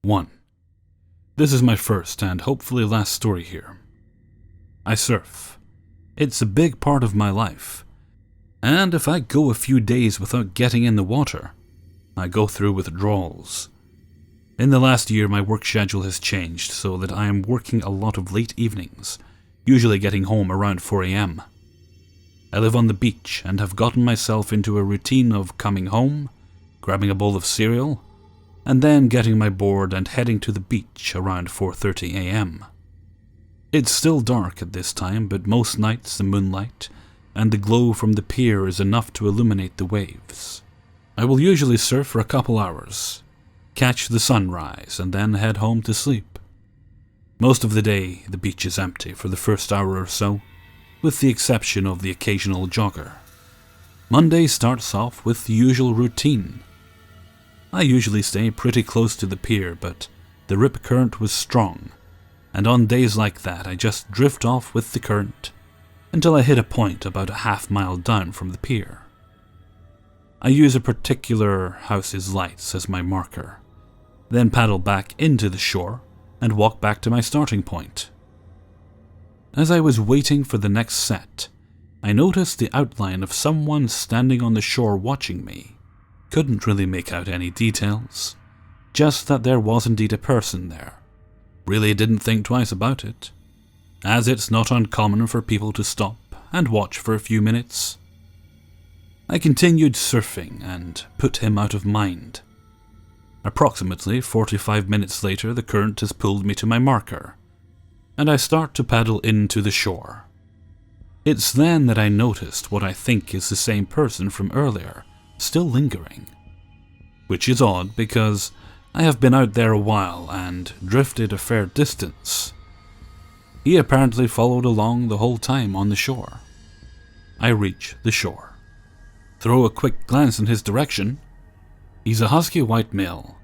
1. This is my first and hopefully last story here. I surf. It's a big part of my life. And if I go a few days without getting in the water, I go through withdrawals. In the last year, my work schedule has changed so that I am working a lot of late evenings, usually getting home around 4 a.m. I live on the beach and have gotten myself into a routine of coming home, grabbing a bowl of cereal, and then getting my board and heading to the beach around 4:30 a.m. It's still dark at this time, but most nights the moonlight and the glow from the pier is enough to illuminate the waves. I will usually surf for a couple hours, catch the sunrise, and then head home to sleep. Most of the day, the beach is empty for the first hour or so, with the exception of the occasional jogger. Monday starts off with the usual routine. I usually stay pretty close to the pier, but the rip current was strong, and on days like that I just drift off with the current until I hit a point about a half-mile down from the pier. I use a particular house's lights as my marker, then paddle back into the shore and walk back to my starting point. As I was waiting for the next set, I noticed the outline of someone standing on the shore watching me. Couldn't really make out any details, just that there was indeed a person there. Really didn't think twice about it, as it's not uncommon for people to stop and watch for a few minutes. I continued surfing and put him out of mind. Approximately 45 minutes later, the current has pulled me to my marker, and I start to paddle into the shore. It's then that I noticed what I think is the same person from earlier, still lingering. Which is odd because I have been out there a while and drifted a fair distance. He apparently followed along the whole time on the shore. I reach the shore. Throw a quick glance in his direction. He's a husky white male,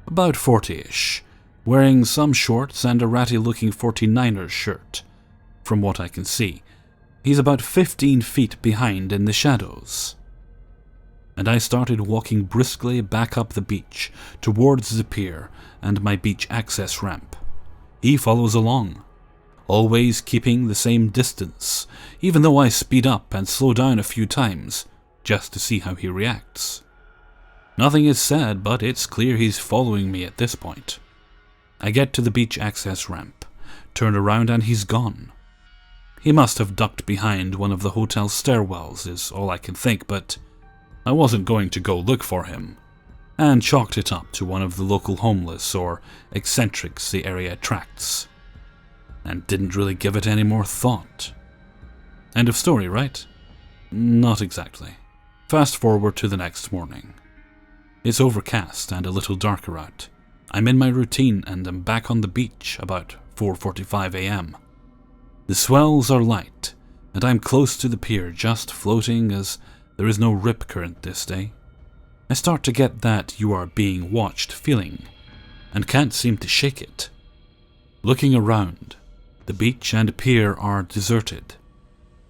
about 40-ish, wearing some shorts and a ratty-looking 49ers shirt. From what I can see, he's about 15 feet behind in the shadows. And I started walking briskly back up the beach towards the pier and my beach access ramp. He follows along, always keeping the same distance, even though I speed up and slow down a few times just to see how he reacts. Nothing is said, but it's clear he's following me at this point. I get to the beach access ramp, turn around, and he's gone. He must have ducked behind one of the hotel stairwells is all I can think, but I wasn't going to go look for him, and chalked it up to one of the local homeless or eccentrics the area attracts, and didn't really give it any more thought. End of story, right? Not exactly. Fast forward to the next morning. It's overcast and a little darker out. I'm in my routine and am back on the beach about 4:45 a.m. The swells are light, and I'm close to the pier, just floating as there is no rip current this day. I start to get that you are being watched feeling, and can't seem to shake it. Looking around, the beach and pier are deserted,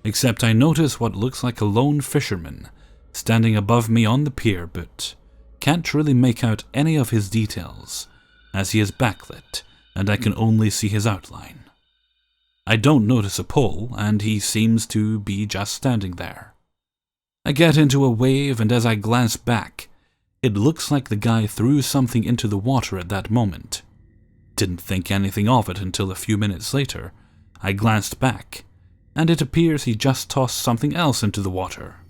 except I notice what looks like a lone fisherman standing above me on the pier, but can't really make out any of his details, as he is backlit and I can only see his outline. I don't notice a pole, and he seems to be just standing there. I get into a wave, and as I glance back, it looks like the guy threw something into the water at that moment. Didn't think anything of it until a few minutes later. I glanced back, and it appears he just tossed something else into the water.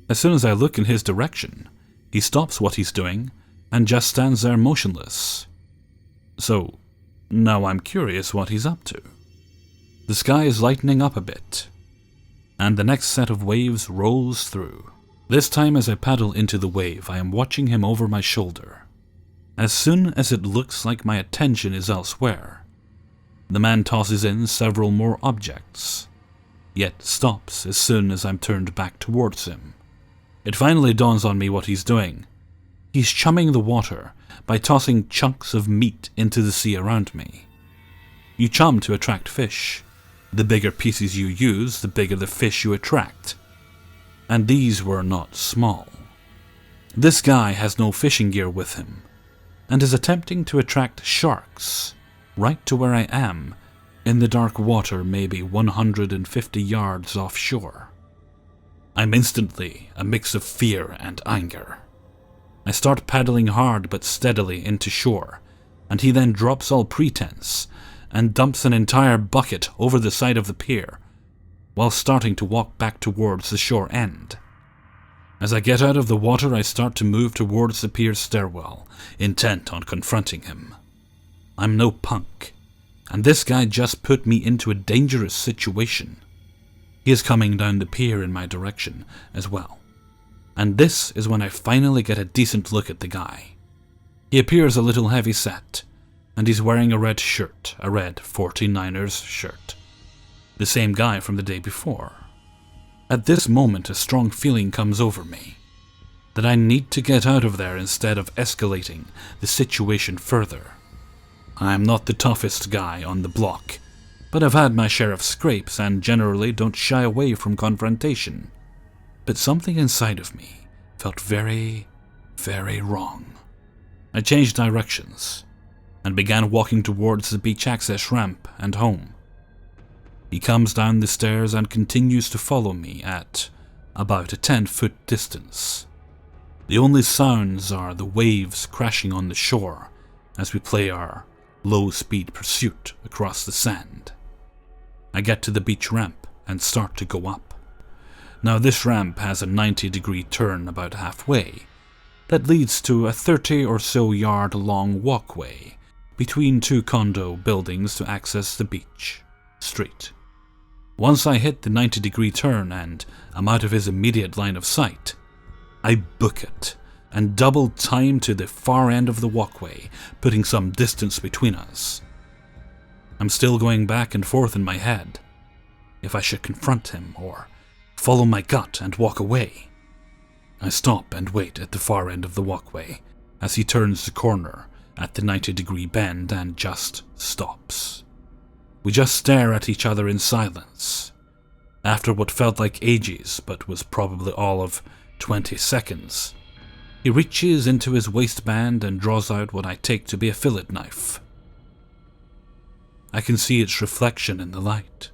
As soon as I look in his direction, he stops what he's doing and just stands there motionless. So, now I'm curious what he's up to. The sky is lightening up a bit, and the next set of waves rolls through. This time as I paddle into the wave, I am watching him over my shoulder. As soon as it looks like my attention is elsewhere, the man tosses in several more objects, yet stops as soon as I'm turned back towards him. It finally dawns on me what he's doing. He's chumming the water by tossing chunks of meat into the sea around me. You chum to attract fish. The bigger pieces you use, the bigger the fish you attract. And these were not small. This guy has no fishing gear with him, and is attempting to attract sharks right to where I am, in the dark water maybe 150 yards offshore. I'm instantly a mix of fear and anger. I start paddling hard but steadily into shore, and he then drops all pretense and dumps an entire bucket over the side of the pier, while starting to walk back towards the shore end. As I get out of the water, I start to move towards the pier stairwell, intent on confronting him. I'm no punk, and this guy just put me into a dangerous situation. He is coming down the pier in my direction as well, and this is when I finally get a decent look at the guy. He appears a little heavy set, and he's wearing a red shirt, a red 49ers shirt. The same guy from the day before. At this moment, a strong feeling comes over me that I need to get out of there instead of escalating the situation further. I'm not the toughest guy on the block, but I've had my share of scrapes and generally don't shy away from confrontation. But something inside of me felt very, very wrong. I changed directions and began walking towards the beach access ramp and home. He comes down the stairs and continues to follow me at about a 10-foot distance. The only sounds are the waves crashing on the shore as we play our low-speed pursuit across the sand. I get to the beach ramp and start to go up. Now this ramp has a 90-degree turn about halfway that leads to a 30 or so yard long walkway between two condo buildings to access the beach street. Once I hit the 90-degree turn and I'm out of his immediate line of sight, I book it and double time to the far end of the walkway, putting some distance between us. I'm still going back and forth in my head if I should confront him or follow my gut and walk away. I stop and wait at the far end of the walkway as he turns the corner at the 90-degree bend and just stops. We just stare at each other in silence. After what felt like ages, but was probably all of 20 seconds, he reaches into his waistband and draws out what I take to be a fillet knife. I can see its reflection in the light.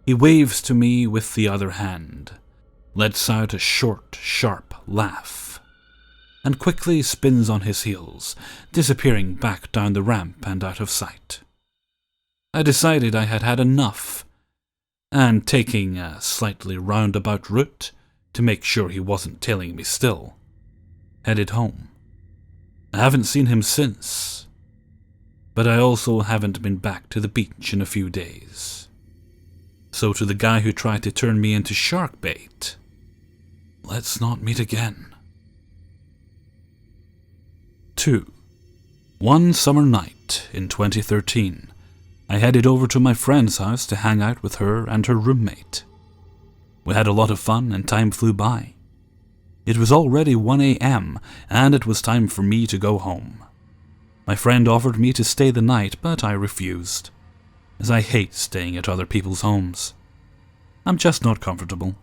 He waves to me with the other hand, lets out a short, sharp laugh, and quickly spins on his heels, disappearing back down the ramp and out of sight. I decided I had had enough, and taking a slightly roundabout route to make sure he wasn't tailing me still, headed home. I haven't seen him since, but I also haven't been back to the beach in a few days. So to the guy who tried to turn me into shark bait, let's not meet again. 2. One summer night in 2013, I headed over to my friend's house to hang out with her and her roommate. We had a lot of fun and time flew by. It was already 1 a.m. and it was time for me to go home. My friend offered me to stay the night, but I refused, as I hate staying at other people's homes. I'm just not comfortable.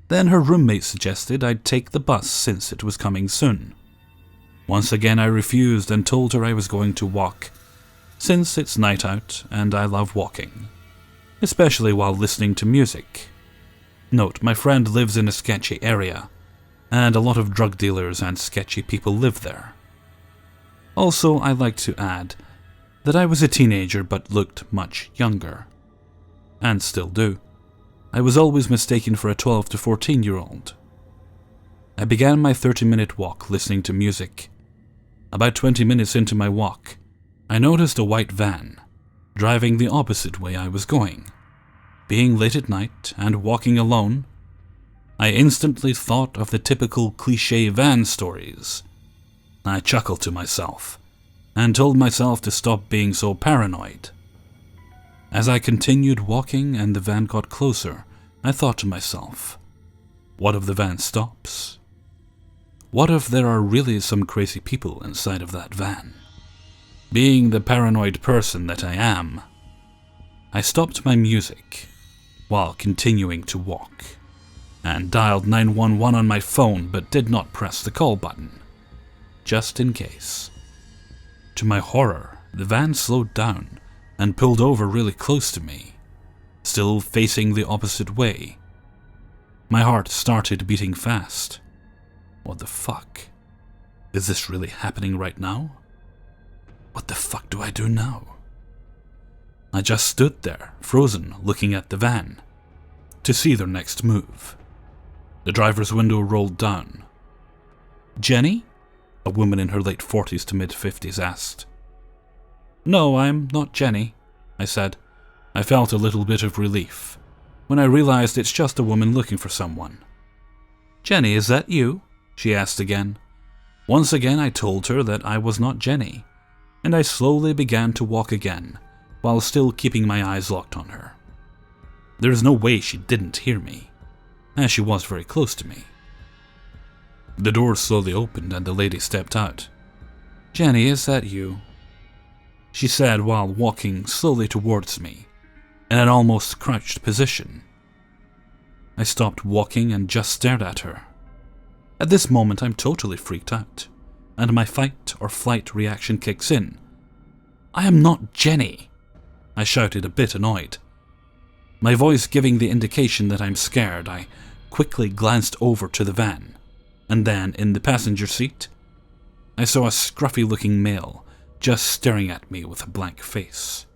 Then her roommate suggested I'd take the bus since it was coming soon. Once again I refused and told her I was going to walk, since it's night out and I love walking, especially while listening to music. Note, my friend lives in a sketchy area, and a lot of drug dealers and sketchy people live there. Also, I like to add that I was a teenager but looked much younger. And still do. I was always mistaken for a 12 to 14-year-old. I began my 30-minute walk listening to music. About 20 minutes into my walk, I noticed a white van, driving the opposite way I was going. Being late at night and walking alone, I instantly thought of the typical cliché van stories. I chuckled to myself and told myself to stop being so paranoid. As I continued walking and the van got closer, I thought to myself, what if the van stops? What if there are really some crazy people inside of that van? Being the paranoid person that I am, I stopped my music while continuing to walk and dialed 911 on my phone but did not press the call button. just in case. To my horror, the van slowed down and pulled over really close to me, still facing the opposite way. My heart started beating fast. What the fuck? Is this really happening right now? What the fuck do I do now? I just stood there, frozen, looking at the van, to see their next move. The driver's window rolled down. "Jenny?" a woman in her late 40s to mid-50s asked. "No, I'm not Jenny," I said. I felt a little bit of relief when I realized it's just a woman looking for someone. "Jenny, is that you?" she asked again. Once again I told her that I was not Jenny, and I slowly began to walk again, while still keeping my eyes locked on her. There is no way she didn't hear me, as she was very close to me. The door slowly opened and the lady stepped out. "Jenny, is that you?" she said while walking slowly towards me, in an almost crouched position. I stopped walking and just stared at her. At this moment I'm totally freaked out, and my fight or flight reaction kicks in. "I am not Jenny!" I shouted, a bit annoyed. My voice giving the indication that I'm scared, I quickly glanced over to the van, and then in the passenger seat, I saw a scruffy-looking male just staring at me with a blank face.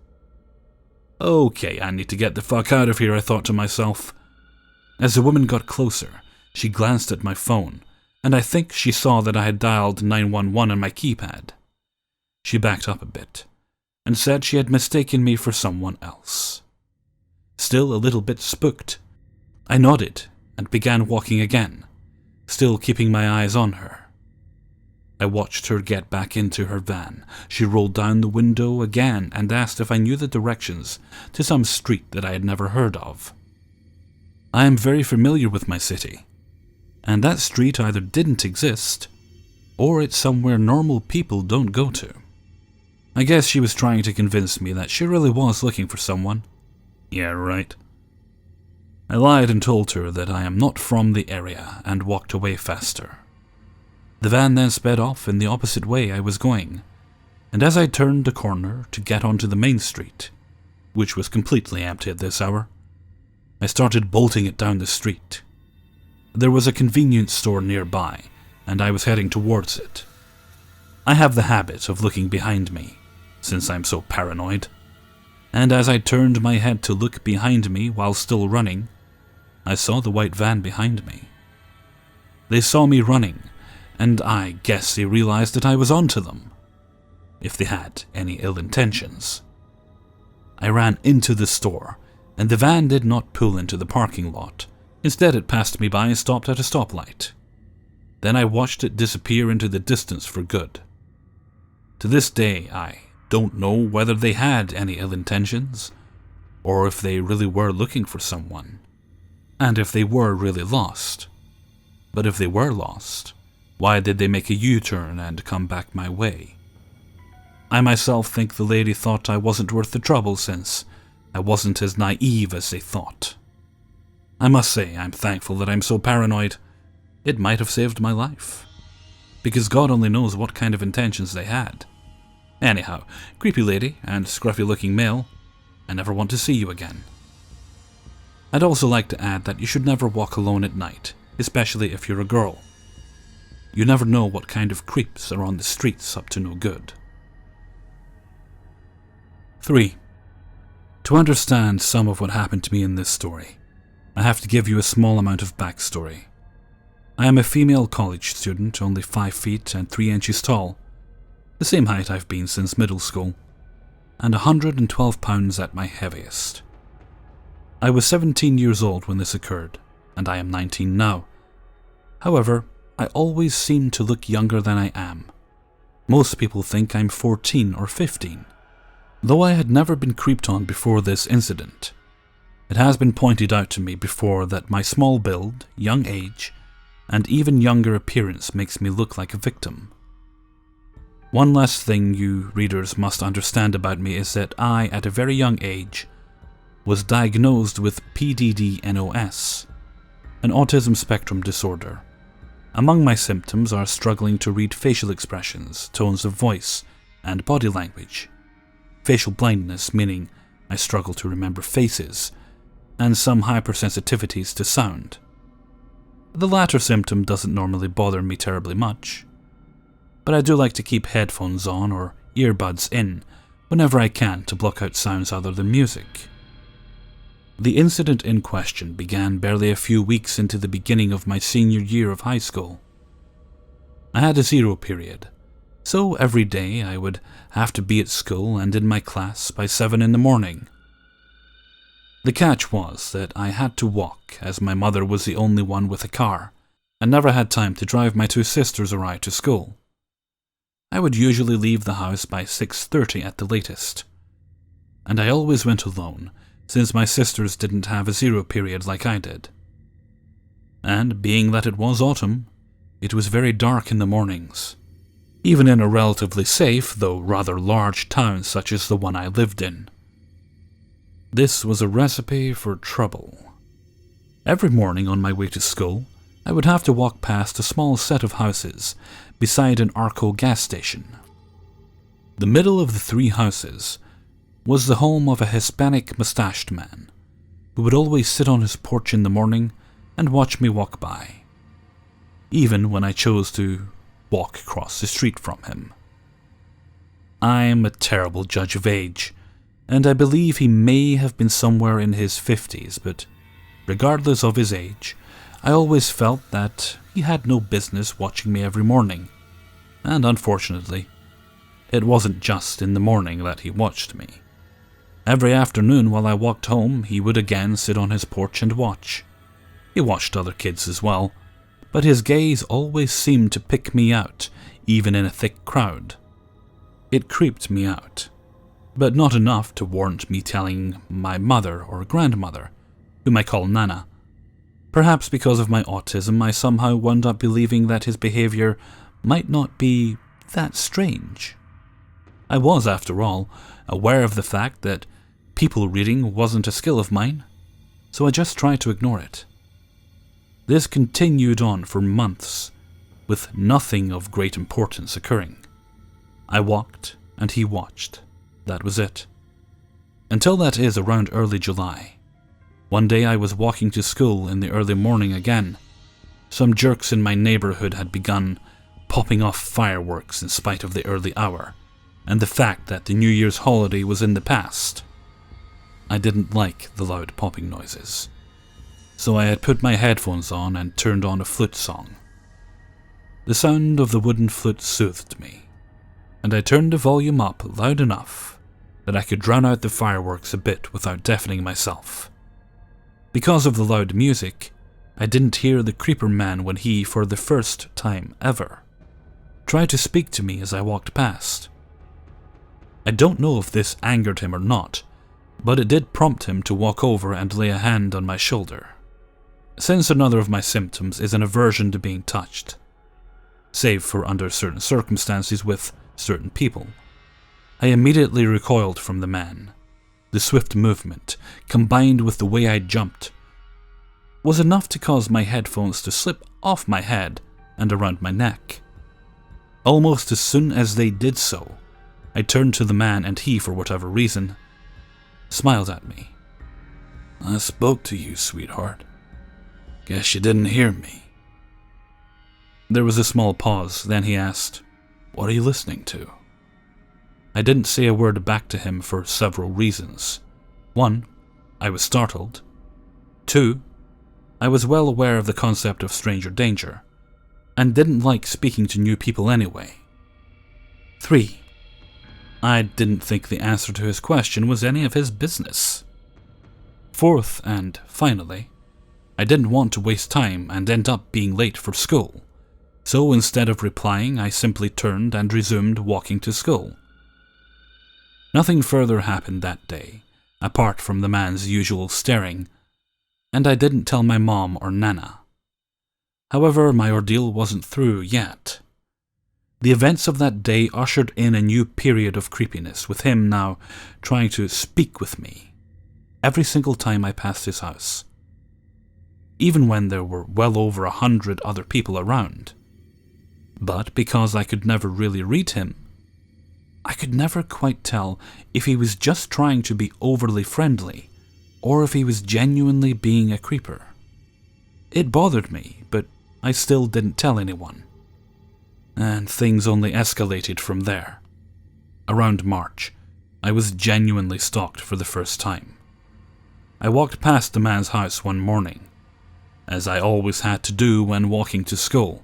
Okay, I need to get the fuck out of here, I thought to myself. As the woman got closer, she glanced at my phone, and I think she saw that I had dialed 911 on my keypad. She backed up a bit, and said she had mistaken me for someone else. Still a little bit spooked, I nodded and began walking again, still keeping my eyes on her. I watched her get back into her van. She rolled down the window again and asked if I knew the directions to some street that I had never heard of. I am very familiar with my city, and that street either didn't exist, or it's somewhere normal people don't go to. I guess she was trying to convince me that she really was looking for someone. Yeah, right. I lied and told her that I am not from the area and walked away faster. The van then sped off in the opposite way I was going, and as I turned the corner to get onto the main street, which was completely empty at this hour, I started bolting it down the street. There was a convenience store nearby, and I was heading towards it. I have the habit of looking behind me, since I'm so paranoid, and as I turned my head to look behind me while still running, I saw the white van behind me. They saw me running, and I guess they realized that I was onto them, if they had any ill intentions. I ran into the store, and the van did not pull into the parking lot. Instead, it passed me by and stopped at a stoplight. Then I watched it disappear into the distance for good. To this day, I don't know whether they had any ill intentions, or if they really were looking for someone, and if they were really lost. But if they were lost, why did they make a U-turn and come back my way? I myself think the lady thought I wasn't worth the trouble since I wasn't as naive as they thought. I must say I'm thankful that I'm so paranoid. It might have saved my life, because God only knows what kind of intentions they had. Anyhow, creepy lady and scruffy-looking male, I never want to see you again. I'd also like to add that you should never walk alone at night, especially if you're a girl. You never know what kind of creeps are on the streets up to no good. 3. To understand some of what happened to me in this story, I have to give you a small amount of backstory. I am a female college student, only 5 feet and 3 inches tall, the same height I've been since middle school, and 112 pounds at my heaviest. I was 17 years old when this occurred, and I am 19 now. However, I always seem to look younger than I am. Most people think I'm 14 or 15. Though I had never been creeped on before this incident, it has been pointed out to me before that my small build, young age, and even younger appearance makes me look like a victim. One last thing you readers must understand about me is that I, at a very young age, was diagnosed with PDD-NOS, an autism spectrum disorder. Among my symptoms are struggling to read facial expressions, tones of voice, and body language. Facial blindness, meaning I struggle to remember faces, and some hypersensitivities to sound. The latter symptom doesn't normally bother me terribly much, but I do like to keep headphones on or earbuds in whenever I can to block out sounds other than music. The incident in question began barely a few weeks into the beginning of my senior year of high school. I had a 0 period, so every day I would have to be at school and in my class by 7 in the morning. The catch was that I had to walk, as my mother was the only one with a car, and never had time to drive my 2 sisters or I to school. I would usually leave the house by 6:30 at the latest, and I always went alone, since my sisters didn't have a 0 period like I did. And being that it was autumn, it was very dark in the mornings, even in a relatively safe, though rather large town such as the one I lived in. This was a recipe for trouble. Every morning on my way to school, I would have to walk past a small set of houses beside an Arco gas station. The middle of the 3 houses was the home of a Hispanic mustached man, who would always sit on his porch in the morning and watch me walk by, even when I chose to walk across the street from him. I'm a terrible judge of age, and I believe he may have been somewhere in his 50s, but regardless of his age, I always felt that he had no business watching me every morning, and unfortunately, it wasn't just in the morning that he watched me. Every afternoon while I walked home, he would again sit on his porch and watch. He watched other kids as well, but his gaze always seemed to pick me out, even in a thick crowd. It creeped me out, but not enough to warrant me telling my mother or grandmother, whom I call Nana. Perhaps because of my autism, I somehow wound up believing that his behavior might not be that strange. I was, after all, aware of the fact that people reading wasn't a skill of mine, so I just tried to ignore it. This continued on for months, with nothing of great importance occurring. I walked, and he watched. That was it. Until that is around early July. One day I was walking to school in the early morning again. Some jerks in my neighborhood had begun popping off fireworks in spite of the early hour, and the fact that the New Year's holiday was in the past. I didn't like the loud popping noises, so I had put my headphones on and turned on a flute song. The sound of the wooden flute soothed me, and I turned the volume up loud enough that I could drown out the fireworks a bit without deafening myself. Because of the loud music, I didn't hear the creeper man when he, for the first time ever, tried to speak to me as I walked past. I don't know if this angered him or not, but it did prompt him to walk over and lay a hand on my shoulder. Since another of my symptoms is an aversion to being touched, save for under certain circumstances with certain people, I immediately recoiled from the man. The swift movement, combined with the way I jumped, was enough to cause my headphones to slip off my head and around my neck. Almost as soon as they did so, I turned to the man and he, for whatever reason, smiled at me. "I spoke to you, sweetheart. Guess you didn't hear me." There was a small pause, then he asked, "What are you listening to?" I didn't say a word back to him for several reasons. 1, I was startled. 2, I was well aware of the concept of stranger danger, and didn't like speaking to new people anyway. 3, I didn't think the answer to his question was any of his business. 4th, and finally, I didn't want to waste time and end up being late for school, so instead of replying, I simply turned and resumed walking to school. Nothing further happened that day, apart from the man's usual staring, and I didn't tell my mom or Nana. However, my ordeal wasn't through yet. The events of that day ushered in a new period of creepiness, with him now trying to speak with me every single time I passed his house. even when there were well over 100 other people around. But because I could never really read him, I could never quite tell if he was just trying to be overly friendly or if he was genuinely being a creeper. It bothered me, but I still didn't tell anyone. And things only escalated from there. Around March, I was genuinely stalked for the first time. I walked past the man's house one morning, as I always had to do when walking to school,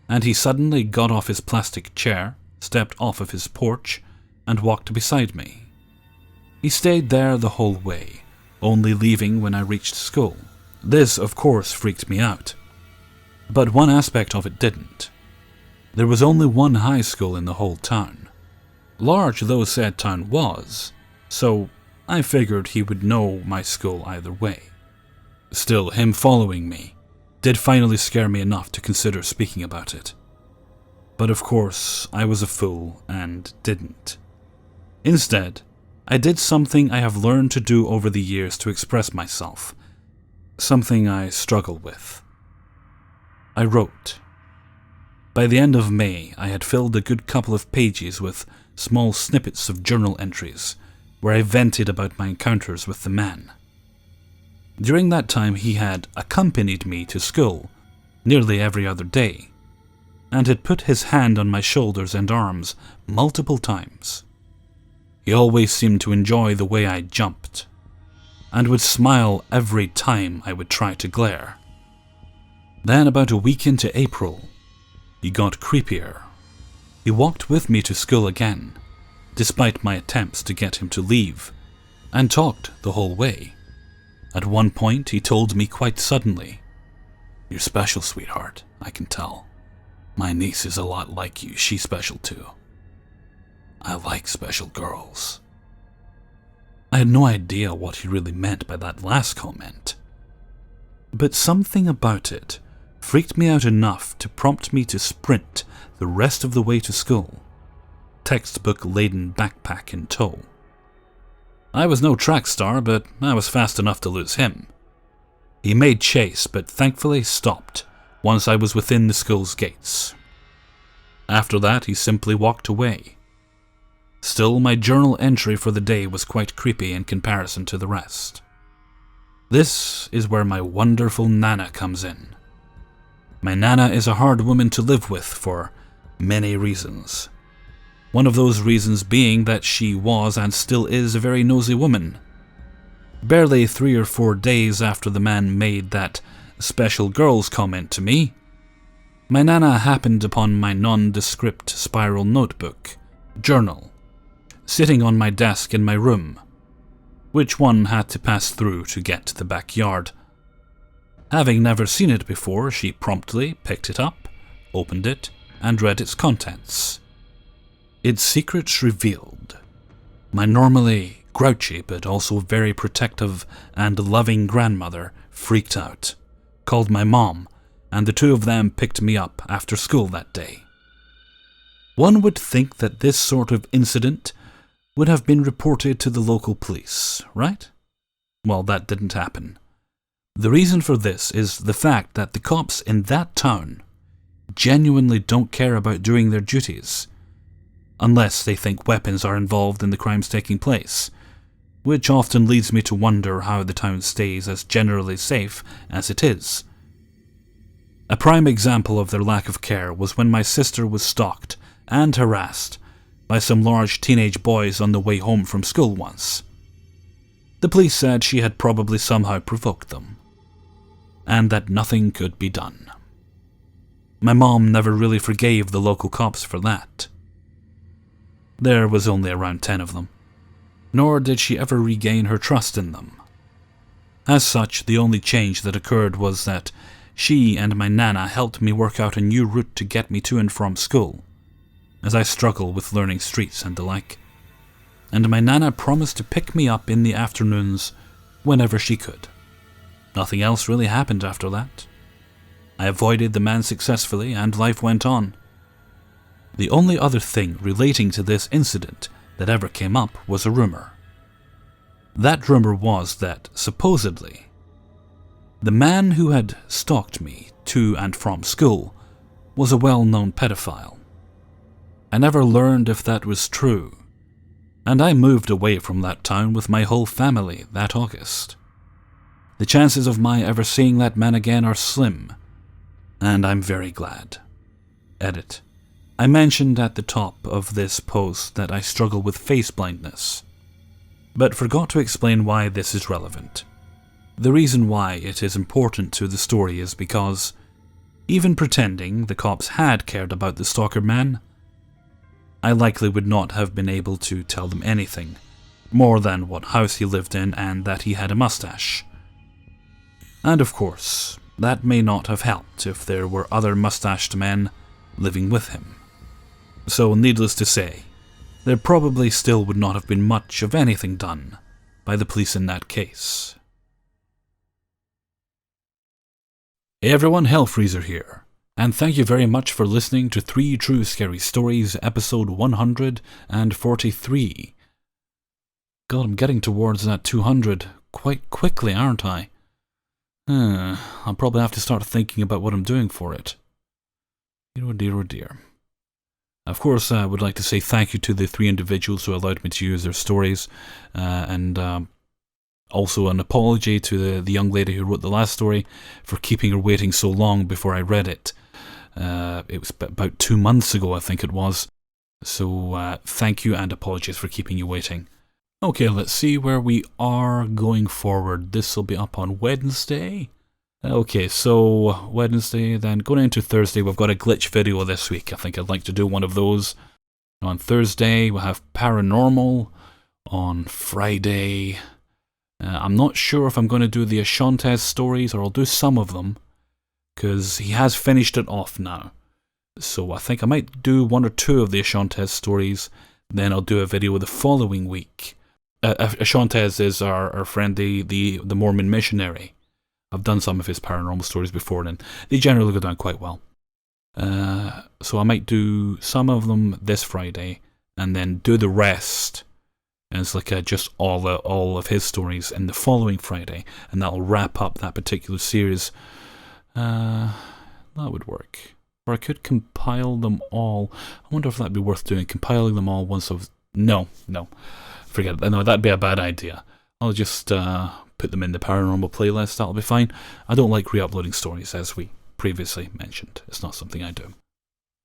and he suddenly got off his plastic chair, stepped off of his porch, and walked beside me. He stayed there the whole way, only leaving when I reached school. This, of course, freaked me out. But one aspect of it didn't. There was only one high school in the whole town. Large though said town was, so I figured he would know my school either way. Still, him following me did finally scare me enough to consider speaking about it. But of course, I was a fool and didn't. Instead, I did something I have learned to do over the years to express myself, something I struggle with. I wrote. By the end of May, I had filled a good couple of pages with small snippets of journal entries where I vented about my encounters with the man. During that time, he had accompanied me to school nearly every other day and had put his hand on my shoulders and arms multiple times. He always seemed to enjoy the way I jumped and would smile every time I would try to glare. Then, about a week into April, he got creepier. He walked with me to school again, despite my attempts to get him to leave, and talked the whole way. At one point, he told me quite suddenly, "You're special, sweetheart, I can tell. My niece is a lot like you, she's special too. I like special girls." I had no idea what he really meant by that last comment, but something about it freaked me out enough to prompt me to sprint the rest of the way to school, textbook-laden backpack in tow. I was no track star, but I was fast enough to lose him. He made chase, but thankfully stopped once I was within the school's gates. After that, he simply walked away. Still, my journal entry for the day was quite creepy in comparison to the rest. This is where my wonderful Nana comes in. My Nana is a hard woman to live with for many reasons. One of those reasons being that she was and still is a very nosy woman. Barely 3 or 4 days after the man made that special girls comment to me, my Nana happened upon my nondescript spiral notebook, journal, sitting on my desk in my room, which one had to pass through to get to the backyard. Having never seen it before, she promptly picked it up, opened it, and read its contents. Its secrets revealed. My normally grouchy but also very protective and loving grandmother freaked out, called my mom, and the two of them picked me up after school that day. One would think that this sort of incident would have been reported to the local police, right? Well, that didn't happen. The reason for this is the fact that the cops in that town genuinely don't care about doing their duties, unless they think weapons are involved in the crimes taking place, which often leads me to wonder how the town stays as generally safe as it is. A prime example of their lack of care was when my sister was stalked and harassed by some large teenage boys on the way home from school once. The police said she had probably somehow provoked them, and that nothing could be done. My mom never really forgave the local cops for that. There was only around 10 of them, nor did she ever regain her trust in them. As such, the only change that occurred was that she and my Nana helped me work out a new route to get me to and from school, as I struggle with learning streets and the like, and my Nana promised to pick me up in the afternoons whenever she could. Nothing else really happened after that. I avoided the man successfully, and life went on. The only other thing relating to this incident that ever came up was a rumor. That rumor was that, supposedly, The man who had stalked me to and from school was a well-known pedophile. I never learned if that was true, and I moved away from that town with my whole family that August. The chances of my ever seeing that man again are slim, and I'm very glad. Edit. I mentioned at the top of this post that I struggle with face blindness, but forgot to explain why this is relevant. The reason why it is important to the story is because, even pretending the cops had cared about the stalker man, I likely would not have been able to tell them anything more than what house he lived in and that he had a mustache. And of course, that may not have helped if there were other mustached men living with him. So, needless to say, there probably still would not have been much of anything done by the police in that case. Hey everyone, Hellfreezer here, and thank you very much for listening to 3 True Scary Stories, episode 143. God, I'm getting towards that 200 quite quickly, aren't I? I'll probably have to start thinking about what I'm doing for it. Oh dear, oh dear. Of course, I would like to say thank you to the 3 individuals who allowed me to use their stories, and also an apology to the young lady who wrote the last story for keeping her waiting so long before I read it. It was about 2 months ago, I think it was. So thank you and apologies for keeping you waiting. Okay, let's see where we are going forward. This will be up on Wednesday. Okay, so Wednesday, then going into Thursday, we've got a glitch video this week. I think I'd like to do one of those. On Thursday, we'll have paranormal. On Friday, I'm not sure if I'm going to do the Ashantes stories, or I'll do some of them, because he has finished it off now. So I think I might do 1 or 2 of the Ashantes stories, then I'll do a video the following week. Ashantes is our friend, the Mormon missionary. I've done some of his paranormal stories before, and they generally go down quite well. So I might do some of them this Friday, and then do the rest. And it's like just all of his stories in the following Friday, and that'll wrap up that particular series. That would work. Or I could compile them all. I wonder if that'd be worth doing, compiling them all once I've... No. Forget it. No, that'd be a bad idea. I'll just put them in the paranormal playlist. That'll be fine. I don't like re-uploading stories, as we previously mentioned. It's not something I do.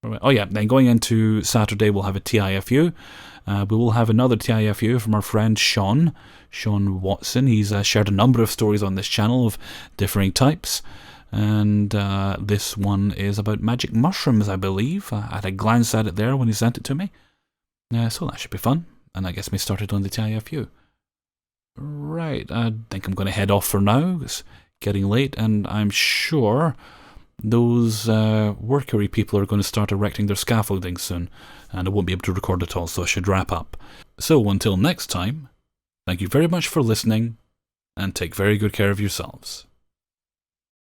Oh yeah, then going into Saturday, we'll have a TIFU. We will have another TIFU from our friend Sean Watson. He's shared a number of stories on this channel of differing types. And this one is about magic mushrooms, I believe. I had a glance at it there when he sent it to me. So that should be fun. And that gets me started on the TIFU. Right, I think I'm going to head off for now. It's getting late, and I'm sure those workery people are going to start erecting their scaffolding soon, and I won't be able to record at all, so I should wrap up. So until next time, thank you very much for listening, and take very good care of yourselves.